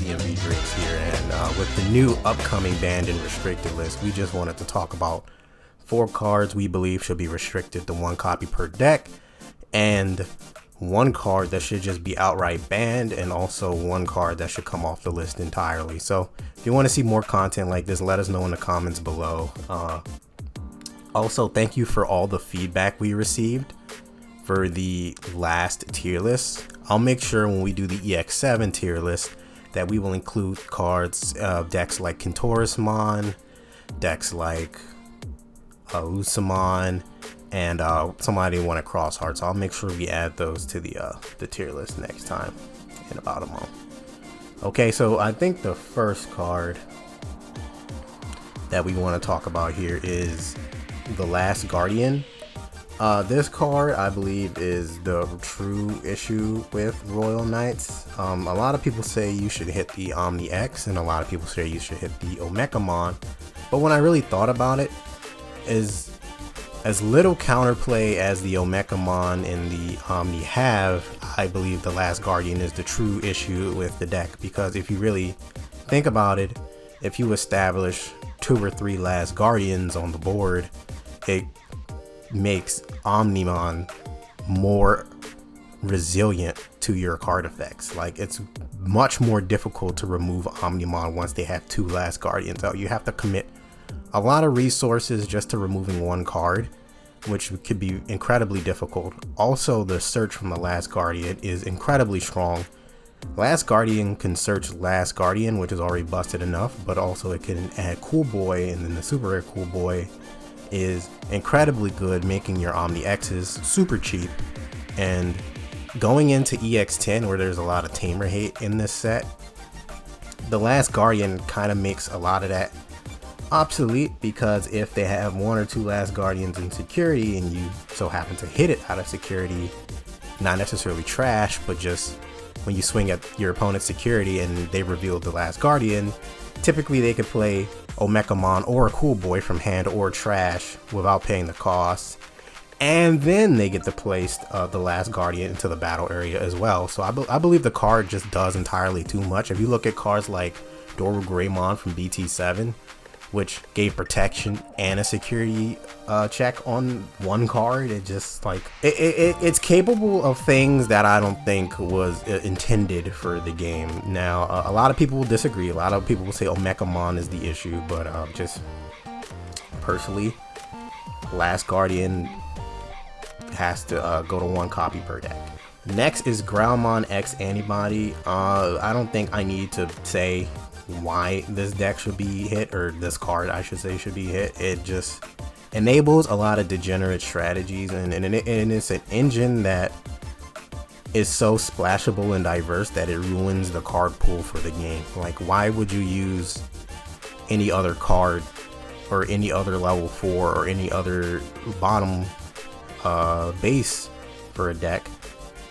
Dmvdrakes here, and with the new upcoming banned and restricted list, we just wanted to talk about 4 cards we believe should be restricted to 1 copy per deck, and 1 card that should just be outright banned, and also 1 card that should come off the list entirely. So if you want to see more content like this, let us know in the comments below. Also, thank you for all the feedback we received for the last tier list. I'll make sure when we do the EX7 tier list that we will include cards, decks like Kintorismon, decks like Lusamon, and somebody want a cross heart. So I'll make sure we add those to the tier list next time in about a month. Okay, so I think the first card that we want to talk about here is the Last Guardian. This card, I believe, is the true issue with Royal Knights. A lot of people say you should hit the Omni X, and a lot of people say you should hit the Omegamon. But when I really thought about it, is as little counterplay as the Omegamon and the Omni have, I believe the Last Guardian is the true issue with the deck. Because if you really think about it, if you establish 2 or 3 Last Guardians on the board, it makes Omnimon more resilient to your card effects. Like, it's much more difficult to remove Omnimon once they have 2 Last Guardians out. You have to commit a lot of resources just to removing 1 card, which could be incredibly difficult. Also, the search from the Last Guardian is incredibly strong. Last Guardian can search Last Guardian, which is already busted enough, but also it can add Cool Boy, and then the super rare Cool Boy is incredibly good, making your Omni X's super cheap. And going into EX10, where there's a lot of tamer hate in this set, the Last Guardian kind of makes a lot of that obsolete, because if they have 1 or 2 Last Guardians in security and you so happen to hit it out of security, not necessarily trash, but just when you swing at your opponent's security and they reveal the Last Guardian, typically they could play Omegamon or a Cool Boy from hand or trash without paying the cost, and then they get to place the Last Guardian into the battle area as well. So I believe the card just does entirely too much. If you look at cards like Doru Greymon from BT7, which gave protection and a security check on 1 card, it just like it's capable of things that I don't think was intended for the game. Now, a lot of people will disagree. A lot of people will say Omegamon is the issue, but just personally, Last Guardian has to go to 1 copy per deck. Next is Growman X Antibody. I don't think I need to say why this deck should be hit, or this card I should say should be hit. It just enables a lot of degenerate strategies, and it's an engine that is so splashable and diverse that it ruins the card pool for the game. Like, why would you use any other card or any other level 4 or any other bottom base for a deck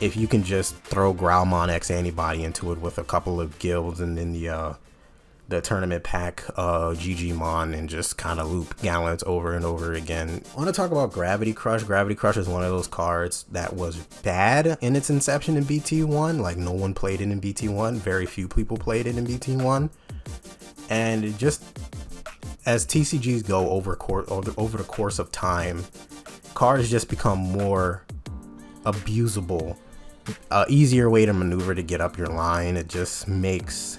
if you can just throw Growman X Antibody into it with a couple of guilds and then the tournament pack Digimon, and just kind of loop Gallants over and over again. I want to talk about Gravity Crush. Gravity Crush is one of those cards that was bad in its inception in BT1. Like, no one played it in BT1. Very few people played it in BT1. And it just, as TCGs go over the course of time, cards just become more abusable. Easier way to maneuver to get up your line. It just makes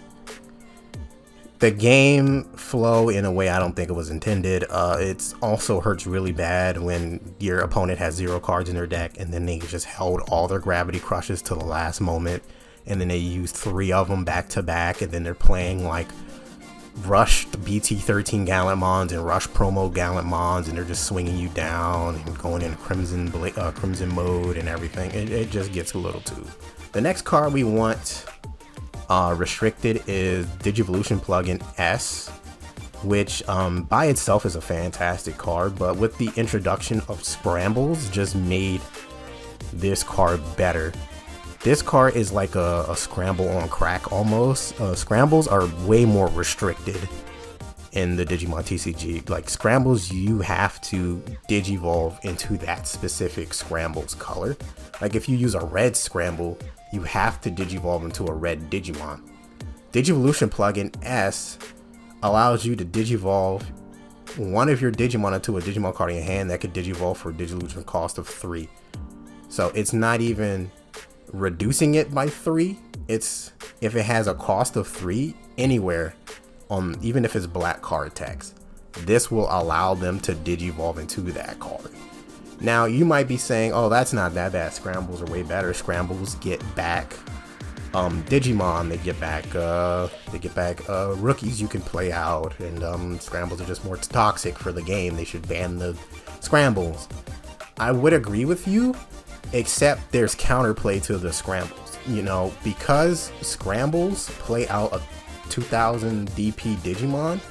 the game flow in a way I don't think it was intended. It also hurts really bad when your opponent has 0 cards in their deck and then they just held all their Gravity Crushes to the last moment, and then they used 3 of them back to back, and then they're playing like rushed BT13 Gallantmons and rush promo Gallantmons, and they're just swinging you down and going in crimson mode and everything. It just gets a little too. The next card we want restricted is Digivolution Plugin S, which by itself is a fantastic card, but with the introduction of Scrambles just made this card better. This card is like a scramble on crack almost. Scrambles are way more restricted in the Digimon TCG. Like, Scrambles, you have to Digivolve into that specific Scramble's color. Like, if you use a red Scramble, you have to Digivolve into a red Digimon. Digivolution plugin S allows you to digivolve one of your Digimon into a Digimon card in your hand that could digivolve for a Digivolution cost of 3. So it's not even reducing it by 3. It's if it has a cost of 3 anywhere, even if it's black card text, this will allow them to digivolve into that card. Now you might be saying, oh, that's not that bad. Scrambles are way better. Scrambles get back Digimon, they get back rookies you can play out, and scrambles are just more toxic for the game. They should ban the scrambles. I would agree with you, except there's counterplay to the scrambles. You know, because scrambles play out a 2000 DP Digimon,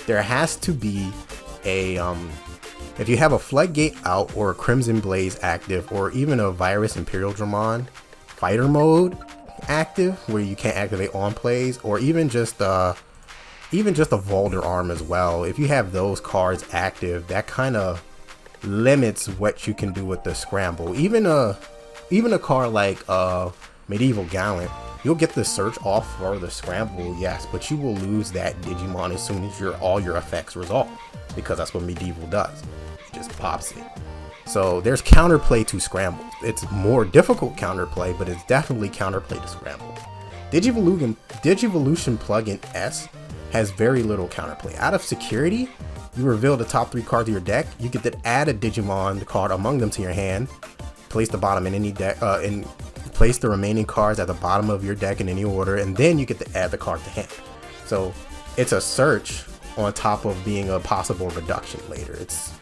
there has to be a if you have a Floodgate out or a Crimson Blaze active, or even a Virus Imperial Dramon fighter mode active where you can't activate on plays, or even just a Volder arm as well. If you have those cards active, that kind of limits what you can do with the scramble. Even a card like Medieval Gallant, you'll get the search off for the scramble, yes, but you will lose that Digimon as soon as all your effects resolve, because that's what Medieval does. It just pops it. So there's counterplay to scrambles. It's more difficult counterplay, but it's definitely counterplay to scrambles. Digivolution plugin S has very little counterplay. Out of security, you reveal the top 3 cards of your deck. You get to add a Digimon card among them to your hand. Place the bottom in any deck, and place the remaining cards at the bottom of your deck in any order, and then you get to add the card to hand. So it's a search on top of being a possible reduction later. It's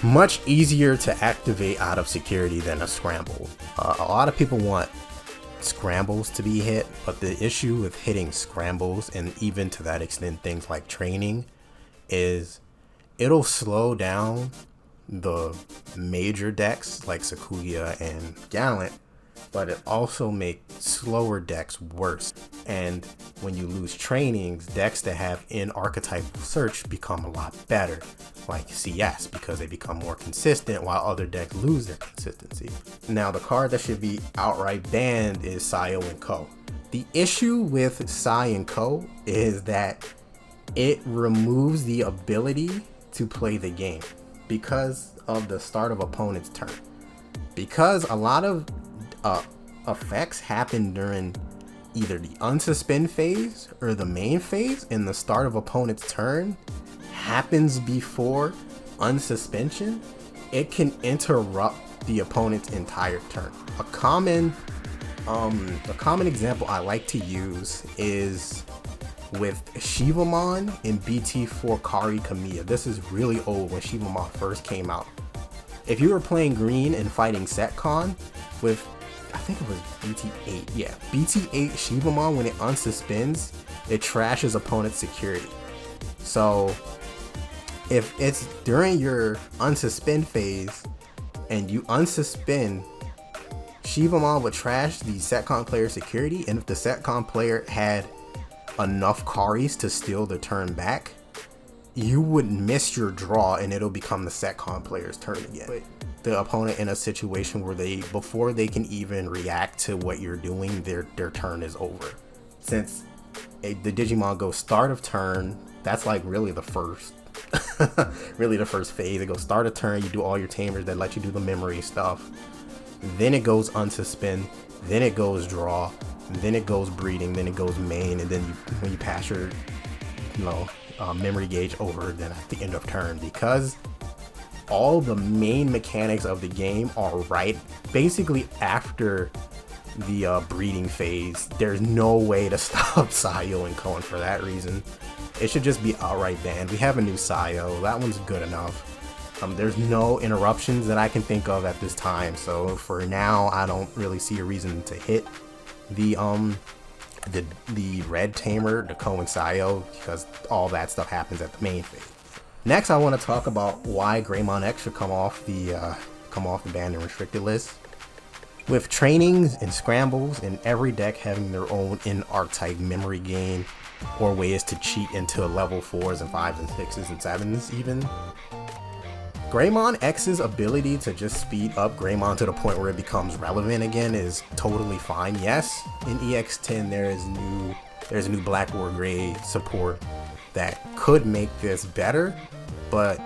much easier to activate out of security than a scramble. A lot of people want scrambles to be hit, but the issue with hitting scrambles, and even to that extent things like training, is it'll slow down the major decks like Sakuya and Gallant, but it also makes slower decks worse. And when you lose trainings, decks that have in archetypal search become a lot better, like CS, because they become more consistent while other decks lose their consistency. Now the card that should be outright banned is Scio and Co. The issue with Sci and Co is that it removes the ability to play the game because of the start of opponent's turn. Because a lot of effects happen during either the unsuspend phase or the main phase, and the start of opponent's turn happens before unsuspension, it can interrupt the opponent's entire turn. A common example I like to use is with Shivamon in BT4 Kari Kamiya. This is really old, when Shivamon first came out. If you were playing green and fighting Setcon with, I think it was BT8, yeah, BT8 Shivamon, when it unsuspends, it trashes opponent's security. So if it's during your unsuspend phase and you unsuspend, Shivamon would trash the Setcon player security, and if the Setcon player had enough Karis to steal the turn back, you would miss your draw and it'll become the Setcon player's turn again. Put the opponent in a situation where before they can even react to what you're doing, their turn is over. Since the Digimon goes start of turn, that's like really the first really the first phase. It goes start of turn, you do all your tamers that let you do the memory stuff, then it goes unsuspend, then it goes draw, then it goes breeding, then it goes main, and then when you pass your memory gauge over, then at the end of turn, because all the main mechanics of the game are right basically after the breeding phase, there's no way to stop Scio and Co. For that reason, it should just be outright banned. We have a new Scio, that one's good enough. There's no interruptions that I can think of at this time, so for now I don't really see a reason to hit the red tamer, the Co and Scio, because all that stuff happens at the main phase. Next, I want to talk about why Greymon X should come off the banned and restricted list. With trainings and scrambles and every deck having their own in-archetype memory gain or ways to cheat into level 4s and 5s and 6s and 7s even, Greymon X's ability to just speed up Greymon to the point where it becomes relevant again is totally fine. Yes, in EX10 there's new Black or Gray support that could make this better, but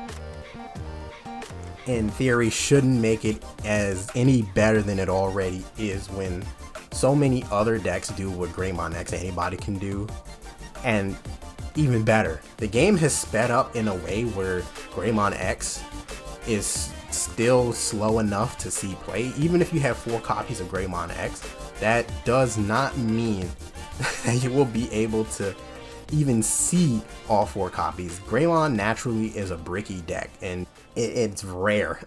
in theory shouldn't make it as any better than it already is when so many other decks do what Greymon X anybody can do, and even better. The game has sped up in a way where Greymon X is still slow enough to see play. Even if you have 4 copies of Greymon X, that does not mean that you will be able to even see all 4 copies. Greymon naturally is a bricky deck, and it's rare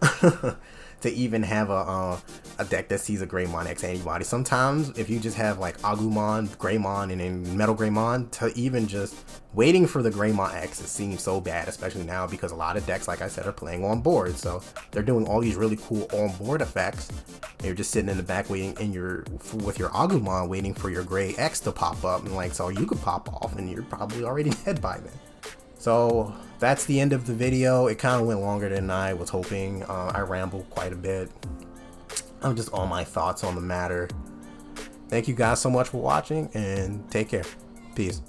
to even have a deck that sees a Greymon X antibody. Sometimes if you just have like Agumon, Greymon, and then Metal Greymon, to even just waiting for the Greymon X, it seems so bad, especially now because a lot of decks, like I said, are playing on board. So they're doing all these really cool on board effects. And you're just sitting in the back waiting with your Agumon waiting for your Grey X to pop up, and like, so you could pop off and you're probably already dead by then. So that's the end of the video. It kind of went longer than I was hoping. I rambled quite a bit. I'm just all my thoughts on the matter. Thank you guys so much for watching, and take care. Peace.